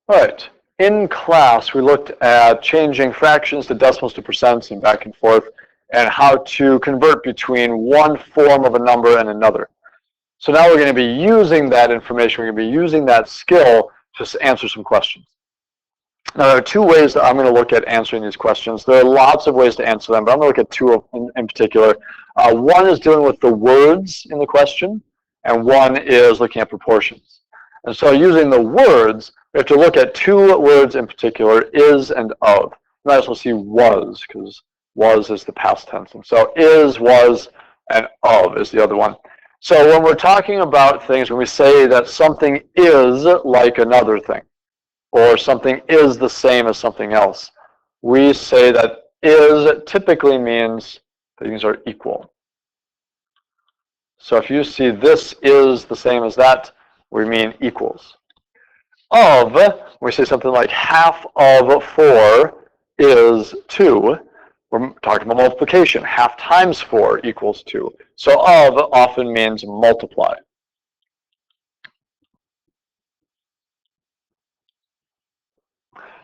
All right. In class, we looked at changing fractions to decimals to percents and back and forth, and how to convert between one form of a number and another. So now we're going to be using that information, we're going to be using that skill to answer some questions. Now, there are two ways that I'm going to look at answering these questions. There are lots of ways to answer them, but I'm going to look at two in particular. One is dealing with the words in the question, and one is looking at proportions. And so using the words, we have to look at two words in particular, is and of. You might also see was, because was is the past tense. And so is, was, and of is the other one. So when we're talking about things, when we say that something is like another thing, or something is the same as something else, we say that is typically means things are equal. So if you see this is the same as that, we mean equals. Of, we say something like half of 4 is 2. We're talking about multiplication. Half times 4 equals 2. So of often means multiply.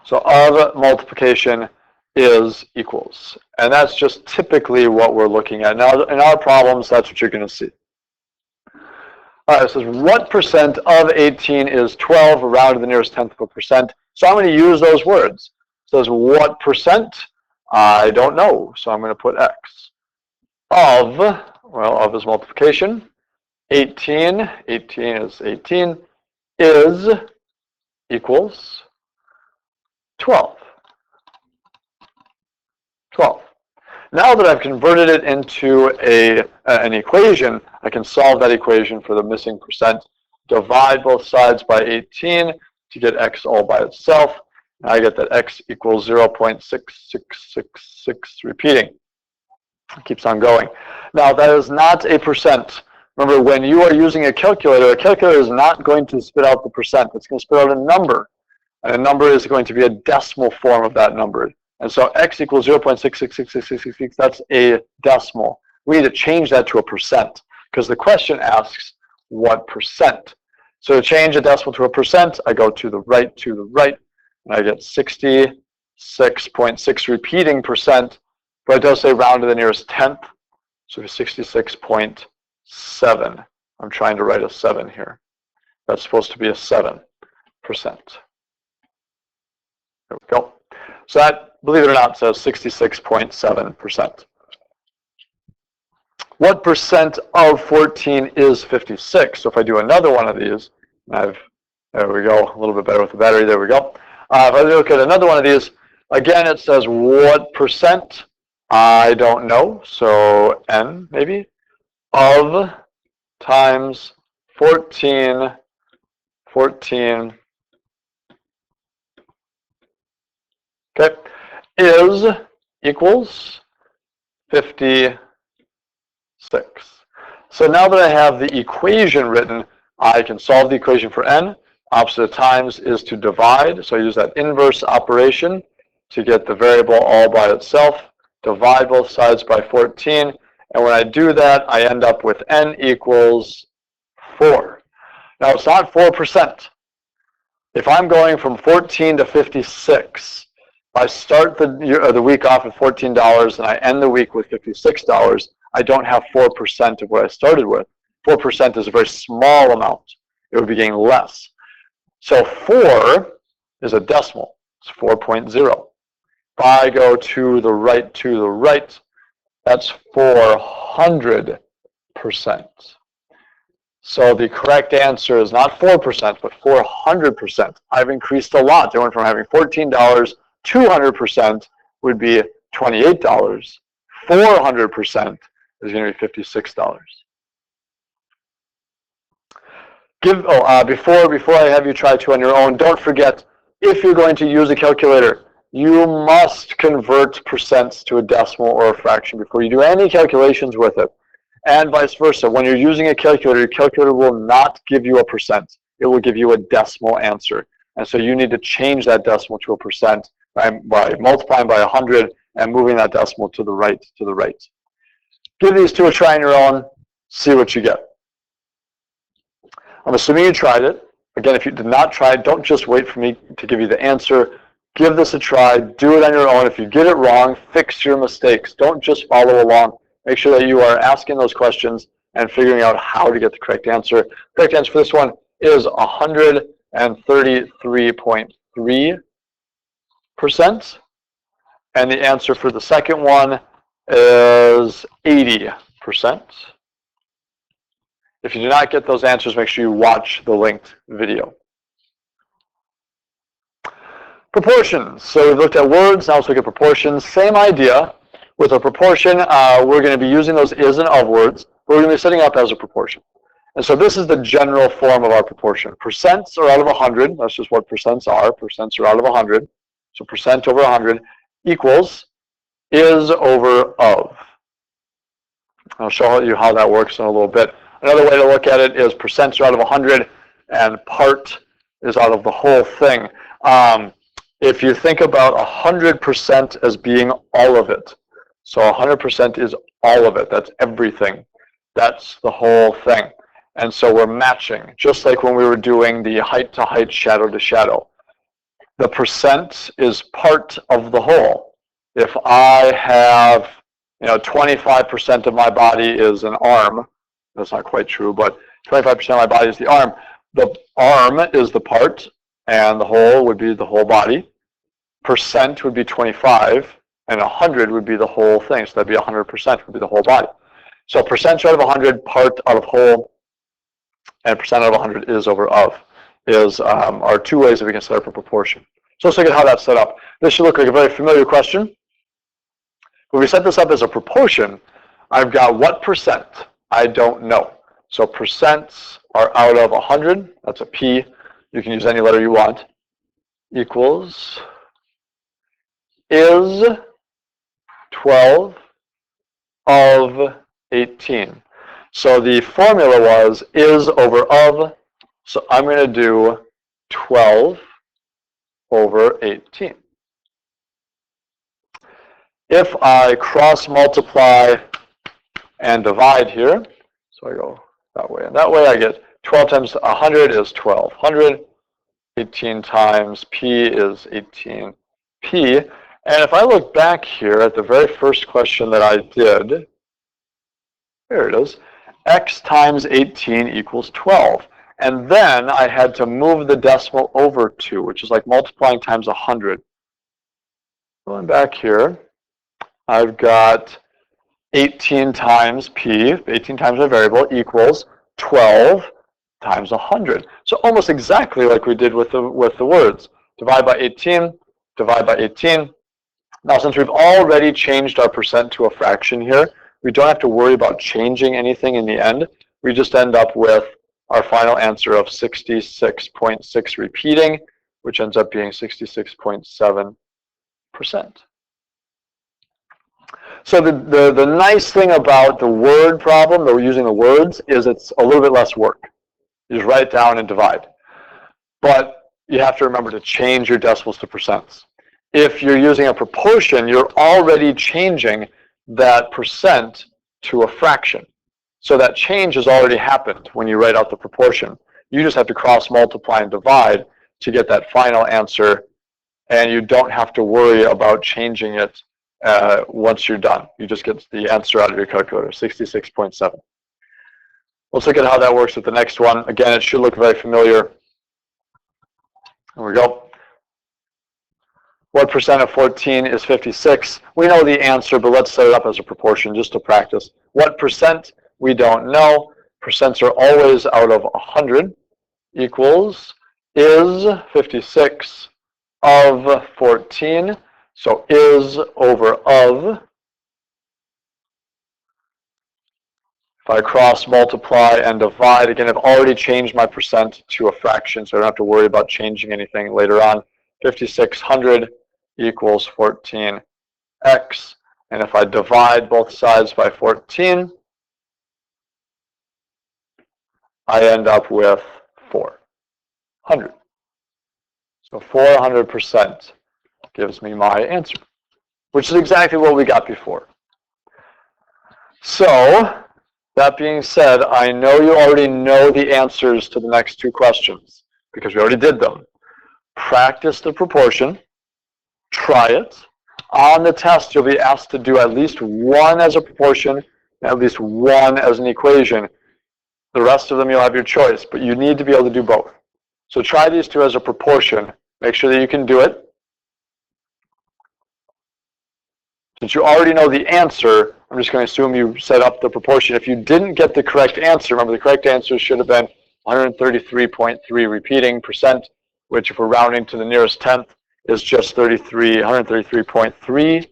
So of multiplication is equals. And that's just typically what we're looking at. Now, in our problems, that's what you're going to see. All right, it says, what percent of 18 is 12, round to the nearest tenth of a percent? So I'm going to use those words. It says, what percent? I don't know, so I'm going to put x. Of, well, of is multiplication. 18 is 18, is equals 12. 12. Now that I've converted it into an equation, I can solve that equation for the missing percent. Divide both sides by 18 to get x all by itself. Now I get that x equals 0.6666, repeating. It keeps on going. Now that is not a percent. Remember, when you are using a calculator is not going to spit out the percent. It's going to spit out a number. And a number is going to be a decimal form of that number. And so x equals 0.666666, that's a decimal. We need to change that to a percent, because the question asks what percent. So to change a decimal to a percent, I go to the right, and I get 66.6 repeating percent, but it does say round to the nearest tenth, so 66.7. I'm trying to write a 7 here. That's supposed to be a 7%. There we go. So that, believe it or not, says 66.7%. What percent of 14 is 56? So if I do another one of these, there we go, a little bit better with the battery, there we go. If I look at another one of these, again it says what percent? I don't know, so n maybe, of times 14, okay, is equals 56. So now that I have the equation written, I can solve the equation for n. Opposite of times is to divide, so I use that inverse operation to get the variable all by itself. Divide both sides by 14, and when I do that, I end up with n equals 4. Now it's not 4%. If I'm going from 14 to 56, I start the week off at $14 and I end the week with $56, I don't have 4% of what I started with. 4% is a very small amount. It would be getting less. So 4 is a decimal. It's 4.0. If I go to the right, that's 400%. So the correct answer is not 4%, but 400%. I've increased a lot. I went from having $14, 200% would be $28. 400% is going to be $56. Before I have you try to on your own, don't forget, if you're going to use a calculator, you must convert percents to a decimal or a fraction before you do any calculations with it. And vice versa. When you're using a calculator, your calculator will not give you a percent. It will give you a decimal answer. And so you need to change that decimal to a percent by multiplying by 100 and moving that decimal to the right, Give these two a try on your own, see what you get. I'm assuming you tried it. Again, if you did not try, don't just wait for me to give you the answer. Give this a try. Do it on your own. If you get it wrong, fix your mistakes. Don't just follow along. Make sure that you are asking those questions and figuring out how to get the correct answer. The correct answer for this one is 133.3%. And the answer for the second one is 80%. If you do not get those answers, make sure you watch the linked video. Proportions. So we've looked at words, now let's look at proportions. Same idea. With a proportion, we're going to be using those is and of words. We're going to be setting up as a proportion. And so this is the general form of our proportion. Percents are out of 100. That's just what percents are. Percents are out of 100. So percent over 100 equals is over of. I'll show you how that works in a little bit. Another way to look at it is percents are out of 100 and part is out of the whole thing. If you think about 100% as being all of it, so 100% is all of it. That's everything. That's the whole thing. And so we're matching, just like when we were doing the height to height, shadow to shadow. The percent is part of the whole. If I have, 25% of my body is an arm, that's not quite true, but 25% of my body is the arm. The arm is the part, and the whole would be the whole body. Percent would be 25, and 100 would be the whole thing. So that'd be 100% would be the whole body. So percent out of 100, part out of whole, and percent out of 100 is over of, are two ways that we can set up a proportion. So let's look at how that's set up. This should look like a very familiar question. When we set this up as a proportion, I've got what percent? I don't know. So percents are out of 100. That's a P. You can use any letter you want. Equals is 12 of 18. So the formula was is over of. So I'm going to do 12 over 18. If I cross multiply and divide here, so I go that way and that way, I get 12 times 100 is 1200. 18 times P is 18P. And if I look back here at the very first question that I did, there it is, x times 18 equals 12. And then I had to move the decimal over 2, which is like multiplying times 100. Going back here, I've got 18 times P, 18 times my variable, equals 12 times 100. So almost exactly like we did with the words. Divide by 18, divide by 18. Now, since we've already changed our percent to a fraction here, we don't have to worry about changing anything in the end. We just end up with our final answer of 66.6 repeating, which ends up being 66.7%. So the nice thing about the word problem, that we're using the words, is it's a little bit less work. You just write it down and divide. But you have to remember to change your decimals to percents. If you're using a proportion, you're already changing that percent to a fraction. So that change has already happened when you write out the proportion. You just have to cross multiply and divide to get that final answer, and you don't have to worry about changing it once you're done. You just get the answer out of your calculator, 66.7. Let's look at how that works with the next one. Again, it should look very familiar. There we go. What percent of 14 is 56? We know the answer, but let's set it up as a proportion just to practice. What percent? We don't know. Percents are always out of 100. Equals is 56 of 14. So is over of. If I cross multiply and divide, again, I've already changed my percent to a fraction, so I don't have to worry about changing anything later on. 5600 equals 14x. And if I divide both sides by 14, I end up with 400. So 400% gives me my answer, which is exactly what we got before. So, that being said, I know you already know the answers to the next two questions. because we already did them. Practice the proportion. Try it. On the test, you'll be asked to do at least one as a proportion and at least one as an equation. The rest of them, you'll have your choice, but you need to be able to do both. So try these two as a proportion. Make sure that you can do it. Since you already know the answer, I'm just going to assume you set up the proportion. If you didn't get the correct answer, remember the correct answer should have been 133.3 repeating percent, which if we're rounding to the nearest tenth is just 133.3.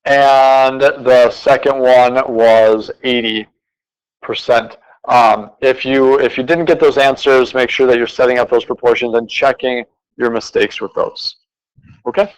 And the second one was 80%. If you didn't get those answers, make sure that you're setting up those proportions and checking your mistakes with those. Okay?